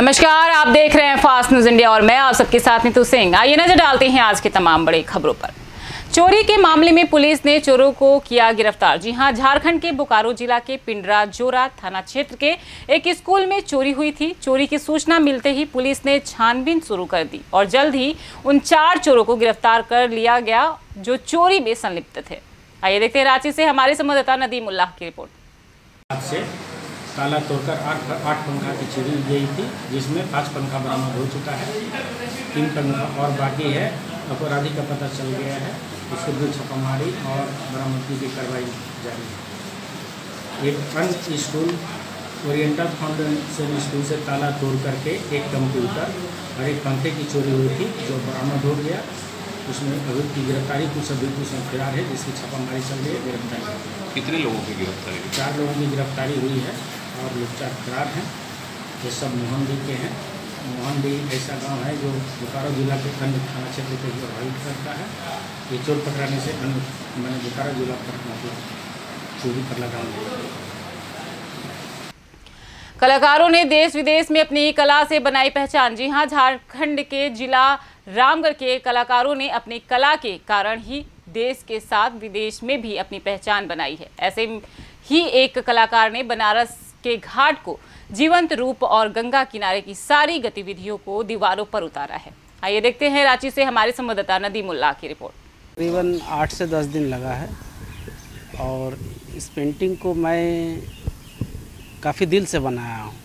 नमस्कार, आप देख रहे हैं फास्ट न्यूज इंडिया और मैं आप सबके साथ नीतू सिंह। आइए नजर डालते हैं आज की तमाम बड़ी खबरों पर। चोरी के मामले में पुलिस ने चोरों को किया गिरफ्तार। जी हां, झारखंड के बोकारो जिला के पिंडरा जोरा थाना क्षेत्र के एक स्कूल में चोरी हुई थी। चोरी की सूचना मिलते ही पुलिस ने छानबीन शुरू कर दी और जल्द ही उन 4 चोरों को गिरफ्तार कर लिया गया जो चोरी में संलिप्त थे। आइए देखते हैं रांची से हमारे संवाददाता नदीम उल्लाह की रिपोर्ट। ताला तोड़कर 8 पंखा की चोरी गई थी, जिसमें 5 पंखा बरामद हो चुका है। 3 पंखा और बाकी है। अपराधी का पता चल गया है, उसके विरुद्ध छापामारी और बरामदगी की कार्रवाई जारी है। एक अन्य स्कूल ओरिएंटल फाउंडेशन स्कूल से ताला तोड़ करके एक कंप्यूटर और एक पंखे की चोरी हुई थी, जो बरामद हो गया। उसमें अभी की गिरफ्तारी कुछ अभी कुछ फिरार है, जिसकी छापामारी चल रही है। गिरफ्तारी कितने लोगों की गिरफ्तारी? 4 लोगों की गिरफ्तारी हुई है और लोग 4 फरार हैं। ये सब मोहनडी के हैं। मोहनडी ऐसा गांव है जो बोकारो जिला के अन्य थाना क्षेत्र को प्रभावित करता है। ये चोर पकड़ाने से अन्य बोकारो जिला पर चोरी पर लगाम। कलाकारों ने देश विदेश में अपनी कला से बनाई पहचान। जी हां, झारखंड के जिला रामगढ़ के कलाकारों ने अपनी कला के कारण ही देश के साथ विदेश में भी अपनी पहचान बनाई है। ऐसे ही एक कलाकार ने बनारस के घाट को जीवंत रूप और गंगा किनारे की सारी गतिविधियों को दीवारों पर उतारा है। आइए देखते हैं रांची से हमारे संवाददाता नदीम उल्लाह की रिपोर्ट। तकरीबन 8 से 10 दिन लगा है और इस पेंटिंग को मैं काफ़ी दिल से बनाया हूँ।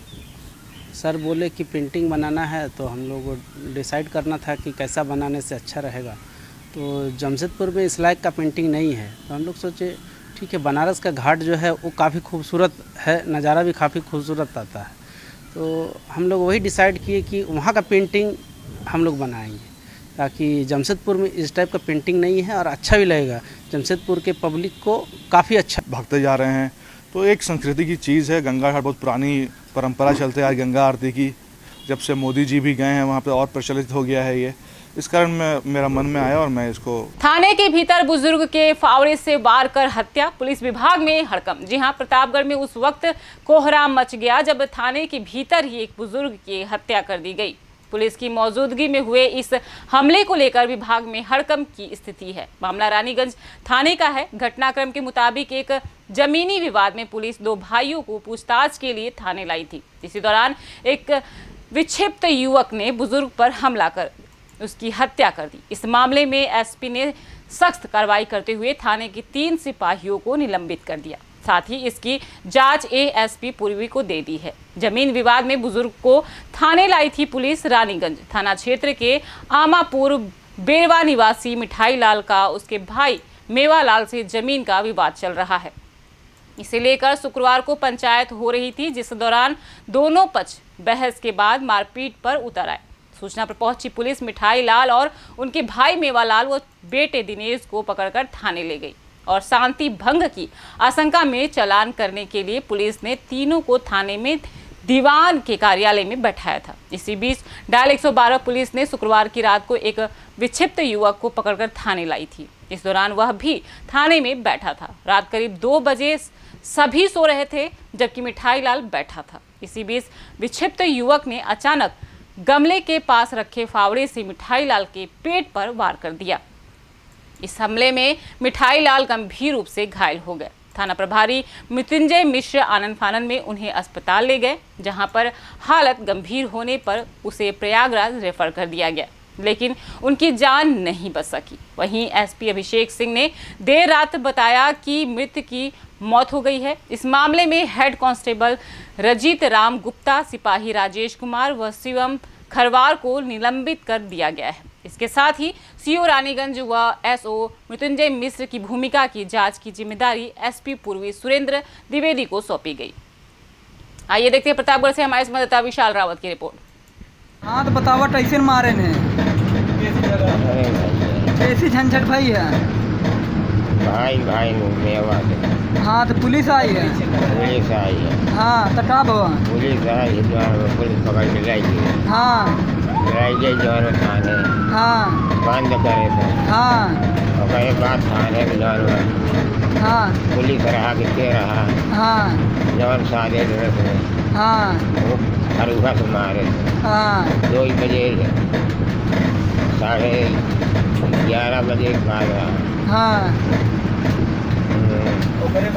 सर बोले कि पेंटिंग बनाना है तो हम लोग को डिसाइड करना था कि कैसा बनाने से अच्छा रहेगा। तो जमशेदपुर में इस लायक का पेंटिंग नहीं है, तो हम लोग सोचे ठीक है, बनारस का घाट जो है वो काफ़ी खूबसूरत है, नज़ारा भी काफ़ी खूबसूरत आता है। तो हम लोग वही डिसाइड किए कि वहाँ का पेंटिंग हम लोग बनाएंगे, ताकि जमशेदपुर में इस टाइप का पेंटिंग नहीं है और अच्छा भी लगेगा। जमशेदपुर के पब्लिक को काफ़ी अच्छा भागते जा रहे हैं। तो एक संस्कृति की चीज़ है। गंगा घाट बहुत पुरानी परंपरा चलते आ रही गंगा आरती की, जब से मोदी जी भी गए हैं वहाँ पे और प्रचलित हो गया है ये। इस कारण मेरा मन में आया और मैं इसको। थाने के भीतर बुजुर्ग के फावड़े से वार कर हत्या, पुलिस विभाग में हड़कंप। जी हां, प्रतापगढ़ में उस वक्त कोहराम मच गया जब थाने के भीतर ही एक बुजुर्ग की हत्या कर दी गई। पुलिस की मौजूदगी में हुए इस हमले को लेकर विभाग में हड़कंप की स्थिति है। मामला रानीगंज थाने का है। घटनाक्रम के मुताबिक एक जमीनी विवाद में पुलिस 2 भाइयों को पूछताछ के लिए थाने लाई थी। इसी दौरान एक विक्षिप्त युवक ने बुजुर्ग पर हमला कर उसकी हत्या कर दी। इस मामले में एसपी ने सख्त कार्रवाई करते हुए थाने के 3 सिपाहियों को निलंबित कर दिया। साथ ही इसकी जांच एएसपी पूर्वी को दे दी है। जमीन विवाद में बुजुर्ग को थाने लाई थी पुलिस। रानीगंज थाना क्षेत्र के आमापुर बेरवा निवासी मिठाई लाल का उसके भाई मेवालाल से जमीन का विवाद चल रहा है। इसे लेकर शुक्रवार को पंचायत हो रही थी, जिस दौरान दोनों पक्ष बहस के बाद मारपीट पर उतर आए। सूचना पर पहुंची पुलिस मिठाई लाल और उनके भाई मेवालाल व बेटे दिनेश को पकड़कर थाने ले गई और शांति भंग की आशंका में चालान करने के लिए पुलिस ने तीनों को थाने में दीवान के कार्यालय में बैठाया था। इसी बीच डायल 112 पुलिस ने शुक्रवार की रात को एक विक्षिप्त युवक को पकड़कर थाने लाई थी। इस दौरान वह भी थाने में बैठा था। रात करीब 2 बजे सभी सो रहे थे, जबकि मिठाई लाल बैठा था। इसी बीच विक्षिप्त युवक ने अचानक गमले के पास रखे फावड़े से मिठाई लाल के पेट पर वार कर दिया। इस हमले में मिठाई लाल गंभीर रूप से घायल हो गए। थाना प्रभारी मृत्युंजय मिश्र आनंद फानन में उन्हें अस्पताल ले गए, जहां पर हालत गंभीर होने पर उसे प्रयागराज रेफर कर दिया गया, लेकिन उनकी जान नहीं बच सकी। वहीं एसपी अभिषेक सिंह ने देर रात बताया कि मृत की मौत हो गई है। इस मामले में हेड कांस्टेबल रजित राम गुप्ता, सिपाही राजेश कुमार व शिवम खरवार को निलंबित कर दिया गया है। इसके साथ ही सीओ रानीगंज व एसओ मृत्युंजय मिश्र की भूमिका की जांच की जिम्मेदारी एसपी पूर्वी सुरेंद्र द्विवेदी को सौंपी गई। आइए देखते हैं प्रतापगढ़ से हमारे संवाददाता विशाल रावत की रिपोर्ट। हाँ तो बतावा कैसे मारे ने? कैसी झंझट भाई है? भाई मेवा से। हाँ, तो पुलिस आई है? पुलिस आई है। हाँ, तो का भवा? पुलिस आई है, पुलिस पकड़ के लाई गई। हाँ, लाई गई जो थाने। हाँ, बंद करे थे। हाँ, और कई बात थाने में जो हाँ, पुलिस रहा कितने रहा। हाँ, जवन सादे ड्रेस में हाँ, वो हरुहा से मारे। हाँ, 2 बजे 11:30 बजे मारा। हाँ। ओकरे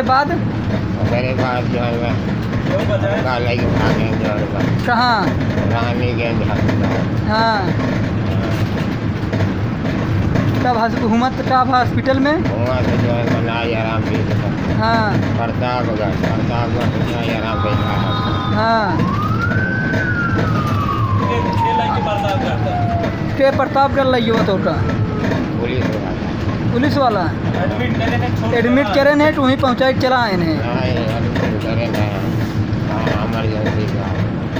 बाद जो है काला के भागे जो है कहाँ? रानीगंज अस्पताल। हाँ, कब हॉस्पिटल में? वहाँ से जो है बनाई आराम भी। हाँ, प्रतापगढ़ से आराम भी। हाँ। के प्रतापगढ़ लइयो तो का पुलिस वाला एडमिट करे ने वहीं पहुँचाई चला आए ने।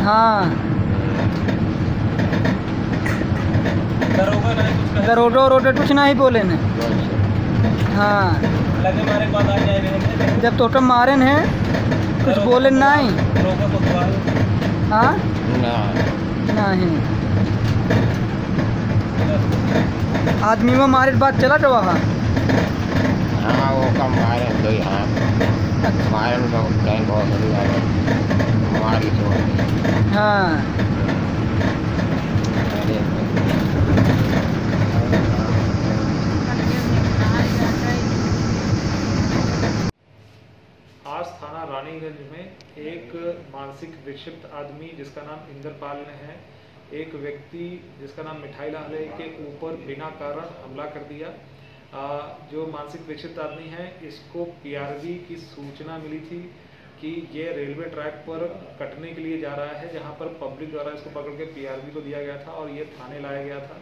हाँ, दरोगा कुछ नहीं बोले ने। हाँ, जब तो मारे ने कुछ बोले नहीं। हाँ, नहीं आदमी में मारे बात चला तो वहाँ। हाँ, वो कम मारे तो यहाँ मारे बहुत मारी तो। हाँ, आज थाना रानीगंज में एक मानसिक विक्षिप्त आदमी जिसका नाम इंद्रपाल है, एक व्यक्ति जिसका नाम मिठाई लाल है के ऊपर बिना कारण हमला कर दिया। जो मानसिक विक्षिप्त आदमी है, इसको पीआरबी की सूचना मिली थी कि ये रेलवे ट्रैक पर कटने के लिए जा रहा है, जहां पर पब्लिक द्वारा इसको पकड़ के पीआरबी को दिया गया था और ये थाने लाया गया था।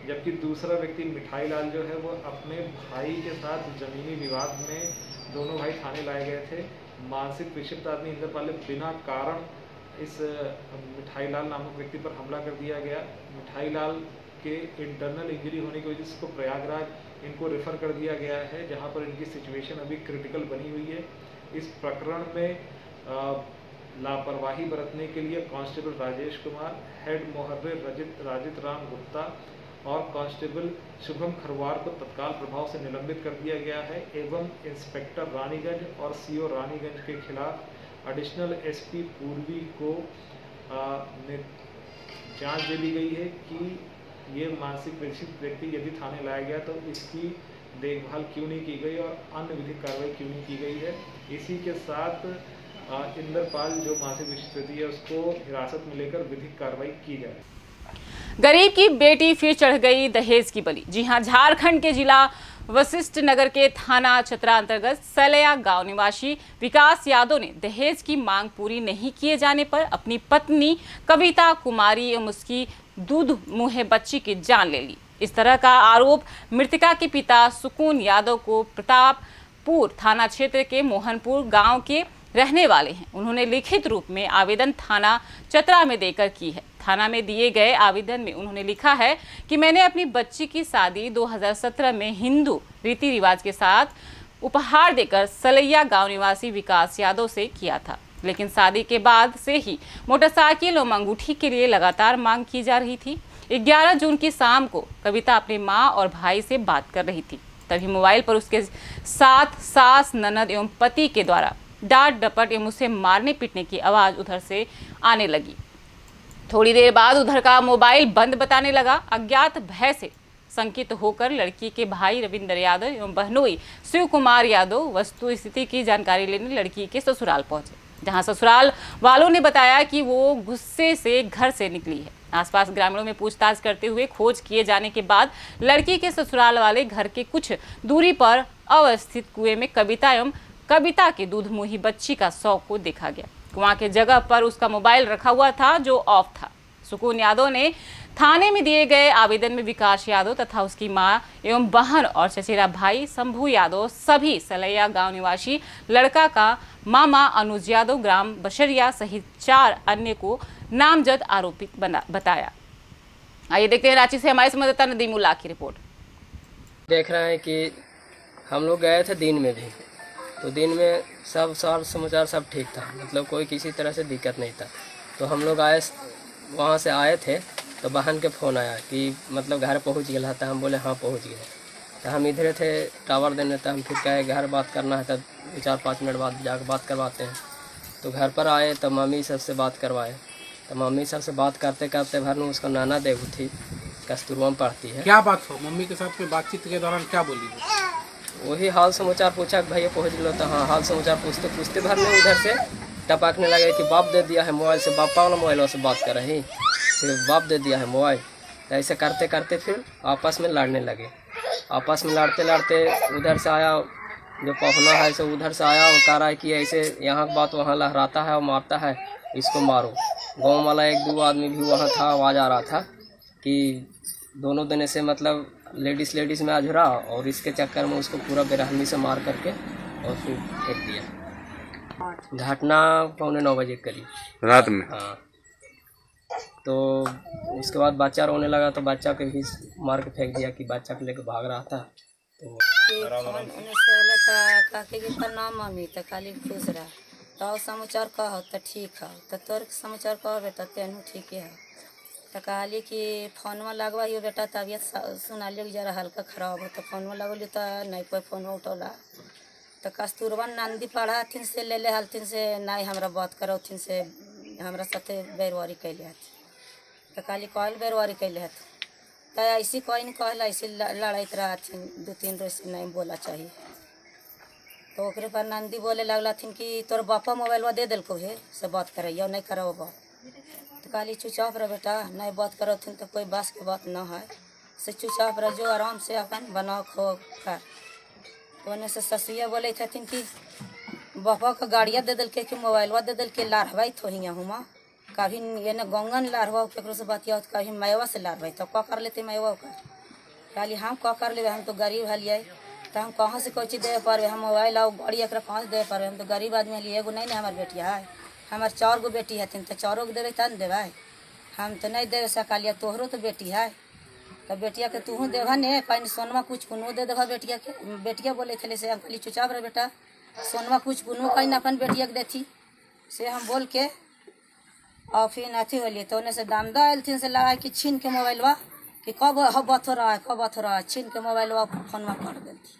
जबकि दूसरा व्यक्ति मिठाई लाल जो है वो अपने भाई के साथ जमीनी विवाद में दोनों भाई थाने लाए गए थे। मानसिक विक्षिप्त आदमी इंद्रपाल बिना कारण इस मिठाई लाल नामक व्यक्ति पर हमला कर दिया गया। मिठाई लाल के इंटरनल इंजरी होने की वजह से इसको प्रयागराज इनको रेफर कर दिया गया है, जहां पर इनकी सिचुएशन अभी क्रिटिकल बनी हुई है। इस प्रकरण में लापरवाही बरतने के लिए कांस्टेबल राजेश कुमार, हेड मोहर्रे राजित राम गुप्ता और कांस्टेबल शुभम खरवार को तत्काल प्रभाव से निलंबित कर दिया गया है एवं इंस्पेक्टर रानीगंज और सीओ रानीगंज के खिलाफ एडिशनल एसपी पूर्वी को जांच दे दी गई है कि ये मानसिक विक्षिप्त व्यक्ति यदि थाने लाया गया तो इसकी देखभाल क्यों नहीं की गई और अन्य विधिक कार्रवाई क्यों नहीं की गई है। इसी के साथ इंद्रपाल जो मानसिक विक्षिप्त व्यक्ति है उसको हिरासत में लेकर विधिक कार्रवाई की जाए। गरीब की बेटी फिर चढ़ गई दहेज की बलि। जी हां, झारखंड के जिला वशिष्ठ नगर के थाना चतरा अंतर्गत सलैया गांव निवासी विकास यादव ने दहेज की मांग पूरी नहीं किए जाने पर अपनी पत्नी कविता कुमारी एवं उसकी दूध मुहे बच्ची की जान ले ली। इस तरह का आरोप मृतका के पिता सुकून यादव को प्रतापपुर थाना क्षेत्र के मोहनपुर गांव के रहने वाले हैं। उन्होंने लिखित रूप में आवेदन थाना चतरा में देकर की है। थाना में दिए गए आवेदन में उन्होंने लिखा है कि मैंने अपनी बच्ची की शादी 2017 में हिंदू रीति रिवाज के साथ उपहार देकर सलैया गांव निवासी विकास यादव से किया था, लेकिन शादी के बाद से ही मोटरसाइकिल और अंगूठी के लिए लगातार मांग की जा रही थी। 11 जून की शाम को कविता अपनी मां और भाई से बात कर रही थी, तभी मोबाइल पर उसके साथ सास, ननद एवं पति के द्वारा डांट डपट एवं उसे मारने पीटने की आवाज उधर से आने लगी। थोड़ी देर बाद उधर का मोबाइल बंद बताने लगा। अज्ञात भय से संकित होकर लड़की के भाई रविंद्र यादव एवं बहनोई शिव कुमार यादव वस्तु स्थिति की जानकारी लेने लड़की के ससुराल पहुंचे, जहां ससुराल वालों ने बताया कि वो गुस्से से घर से निकली है। आसपास ग्रामीणों में पूछताछ करते हुए खोज किए जाने के बाद लड़की के ससुराल वाले घर के कुछ दूरी पर अवस्थित कुएं में कविता के दूध मुही बच्ची का शव को देखा गया। कुआं के जगह पर उसका मोबाइल रखा हुआ था जो ऑफ था। सुकून यादव ने थाने में दिए गए आवेदन में विकास यादव तथा उसकी मां एवं बहन और चचेरा भाई शंभू यादव सभी सलैया गांव निवासी लड़का का मामा अनुज यादव ग्राम बशरिया सहित 4 अन्य को नामजद आरोपित बताया। आइए देखते हैं रांची से हमारे संवाददाता नदीमुल्लाह की रिपोर्ट। देख रहे हैं कि हम लोग गए थे दिन में भी, तो दिन में सब साल समाचार सब ठीक था, मतलब कोई किसी तरह से दिक्कत नहीं था। तो हम लोग आए, वहाँ से आए थे तो बहन के फ़ोन आया कि मतलब घर पहुँच गया था। हम बोले हाँ पहुँच गए। तो हम इधर थे टावर देने, तो हम फिर कहे घर बात करना है, तब 4-5 मिनट बाद जाकर बात करवाते हैं। तो घर पर आए तो मम्मी सबसे बात करवाए, तो मम्मी सबसे बात करते करते भर में उसका नाना देखू थी, कस्तूरबा में पढ़ती है। क्या बात हो मम्मी के साथ में बातचीत के दौरान क्या बोली? वही हाल समाचार पूछा कि भैया पहुँच लो, तो हाँ हाल समाचार पूछते पूछते भर में उधर से टपकने लगे कि बाप दे दिया है मोबाइल से, बापा वाला मोबाइल से बात कर रही, फिर बाप दे दिया है मोबाइल। तो ऐसे करते करते फिर आपस में लड़ने लगे। आपस में लड़ते लड़ते उधर से आया जो पहुना है, सो उधर से आया और कह रहा है कि ऐसे यहाँ बात वहाँ लहराता है और मारता है, इसको मारो। गाँव वाला 1-2 आदमी भी वहाँ था, आवाज़ आ रहा था कि दोनों दिन से मतलब लेडीज़ में अझुरा, और इसके चक्कर में उसको पूरा बेरहमी से मार करके और फिर फेंक दिया। घटना 8:45 बजे करीब रात में। हाँ। तो उसके बाद बच्चा रोने लगा, तो बच्चा के भी मार के फेंक दिया कि बच्चा को लेकर भाग रहा था। तो प्रणाम मम्मी, तो खाली खुश रहा, तो समाचार कहो तो ठीक है, तो तोर समाचार कहो बेटा तेनू ठीक है। तो कहली कि फोनवा लगवा ही बेटा, तबियत सुनालियो जरा हल्का खराब हो, तो फोनवा लगलियो तो नहीं कोई फोनवा उठौला। तो कस्तूरबा नंदी पढ़ा हथिन से ले हलथिन से नहीं हमरा बात करो थिन से हमरा साथे बेरवारी कैले हथिन। तो कहली कहल बेरवारी कैले हथिन, तो ऐसी कोई नहीं कहल, ऐसे लड़ाइत रहथिन 2-3 रोज से नहीं बोला चाहिए। तो ओकरे पर नंदी बोले लगलथिन कि तोर बापा मोबाइलवा दे दिलको है से बात करैया, नहीं करो बात। तो कहली चुपचाप रह बेटा, नहीं बात करो थिन तो कोई बास के बात ना है, से चुपचाप रह, जो आराम से अपन बनाओ खो कर। तो ओने से ससुया बोले थथिन कि बापा का गाड़िया दे दिल के मोबाइलवा दे दिल के लारवाई थोहिया हुआ, कभी ये न गंगन लारवा केकरो से बतिया, कभी मैवा से लारवाई, तो क्या कर लेते मैवा का? कहली हम क्या कर ले, हम तो गरीब हलिए, तो हम कहाँ से कोई चीज़ दे पारे, हम मोबाइल आओ गाड़ी एक कहाँ से दे पारे, हम तो गरीब आदमी हलिए। एगो नहीं हमारे बेटिया है, हमारे 4 गो बेटी हथिन, तो 4 को देवे तब देवे, हम तो नहीं देवे सकालिया, तोहरो तो बेटी है, तो बेटिया के तूहू देवा ने, कहीं सोनमा कुछ कुनो दे देवा बेटिया के। बेटिया बोले थे से हम कहली चुपचाप रहे बेटा, सोनमा कुछ कुनो कहीं अपन बेटिया के देती से हम बोल के, और फिर अथी होलिए। तो उन्हें से दामदा आयल थी से लगा कि छीन के मोबाइलवा कि कब बात हो रहा है, कब बात हो रहा है, छीन के मोबाइलवा फोनवा कर देती।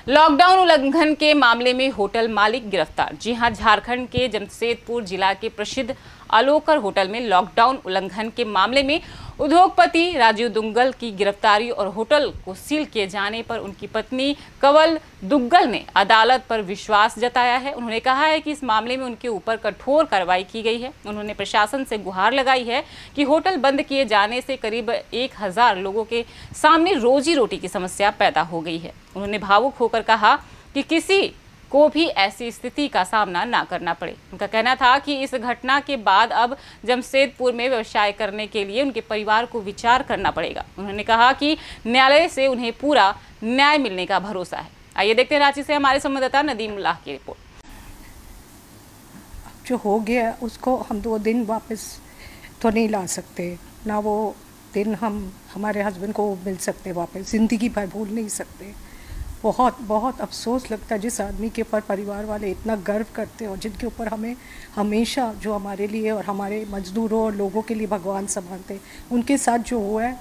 लॉकडाउन उल्लंघन के मामले में होटल मालिक गिरफ्तार। जी हां, झारखंड के जमशेदपुर जिला के प्रसिद्ध आलोकर होटल में लॉकडाउन उल्लंघन के मामले में उद्योगपति राजीव दुग्गल की गिरफ्तारी और होटल को सील किए जाने पर उनकी पत्नी कंवल दुग्गल ने अदालत पर विश्वास जताया है। उन्होंने कहा है कि इस मामले में उनके ऊपर कठोर कार्रवाई की गई है। उन्होंने प्रशासन से गुहार लगाई है कि होटल बंद किए जाने से करीब 1000 लोगों के सामने रोजी रोटी की समस्या पैदा हो गई है। उन्होंने भावुक होकर कहा कि किसी को भी ऐसी स्थिति का सामना ना करना पड़े। उनका कहना था कि इस घटना के बाद अब जमशेदपुर में व्यवसाय करने के लिए उनके परिवार को विचार करना पड़ेगा। उन्होंने कहा कि न्यायालय से उन्हें पूरा न्याय मिलने का भरोसा है। आइए देखते हैं रांची से हमारे संवाददाता नदीम उल्लाह की रिपोर्ट। जो हो गया उसको हम 2 दिन वापस तो नहीं ला सकते, ना वो दिन हम हमारे हस्बैंड को मिल सकते वापस, ज़िंदगी भर भूल नहीं सकते। बहुत बहुत अफसोस लगता है जिस आदमी के ऊपर परिवार वाले इतना गर्व करते हैं और जिनके ऊपर हमें हमेशा जो हमारे लिए और हमारे मजदूरों और लोगों के लिए भगवान संभालते, उनके साथ जो हुआ है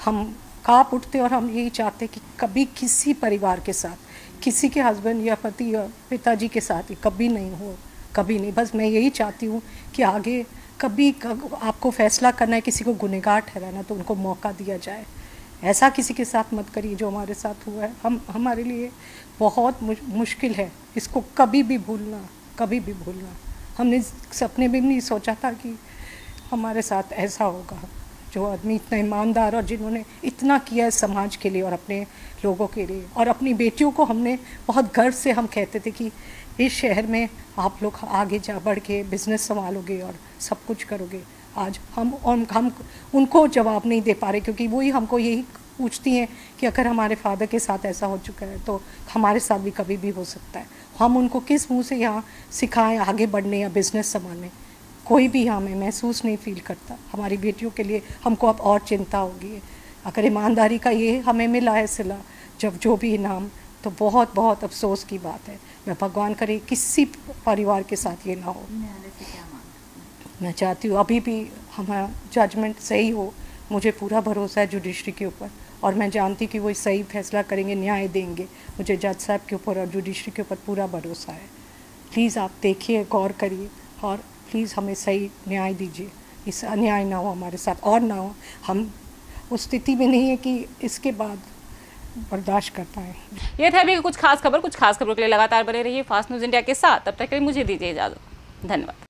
हम काँप उठते। और हम यही चाहते कि कभी किसी परिवार के साथ, किसी के हस्बैंड या पति या पिताजी के साथ कभी नहीं हो, कभी नहीं। बस मैं यही चाहती हूँ कि आगे कभी आपको फैसला करना है किसी को गुनहगार ठहराना तो उनको मौका दिया जाए। ऐसा किसी के साथ मत करिए जो हमारे साथ हुआ है। हमारे लिए बहुत मुश्किल है इसको कभी भी भूलना, कभी भी भूलना। हमने सपने में भी नहीं सोचा था कि हमारे साथ ऐसा होगा। जो आदमी इतना ईमानदार और जिन्होंने इतना किया है समाज के लिए और अपने लोगों के लिए, और अपनी बेटियों को हमने बहुत गर्व से हम कहते थे कि इस शहर में आप लोग आगे जा बढ़ के बिज़नेस संभालोगे और सब कुछ करोगे। आज हम उनको जवाब नहीं दे पा रहे, क्योंकि वही हमको यही पूछती हैं कि अगर हमारे फादर के साथ ऐसा हो चुका है तो हमारे साथ भी कभी भी हो सकता है। हम उनको किस मुंह से यहाँ सिखाएं आगे बढ़ने या बिज़नेस संभालने, कोई भी हमें महसूस नहीं फील करता। हमारी बेटियों के लिए हमको अब और चिंता होगी। अगर ईमानदारी का ये हमें मिला है सिला, जब जो भी इनाम, तो बहुत बहुत अफसोस की बात है। मैं भगवान करे किसी परिवार के साथ ये ना हो। मैं चाहती हूँ अभी भी हमारा जजमेंट सही हो। मुझे पूरा भरोसा है जुडिशरी के ऊपर, और मैं जानती कि वो सही फैसला करेंगे, न्याय देंगे। मुझे जज साहब के ऊपर और जुडिशरी के ऊपर पूरा भरोसा है। प्लीज़ आप देखिए, गौर करिए, और प्लीज़ हमें सही न्याय दीजिए। इस अन्याय ना हो हमारे साथ, और ना हो। हम उस स्थिति में नहीं है कि इसके बाद बर्दाश्त कर पाएँ। ये थे अभी कुछ खास खबरों के लिए लगातार बने रहिए फास्ट न्यूज़ इंडिया के साथ। तब तक के लिए मुझे दीजिए इजाज़त। धन्यवाद।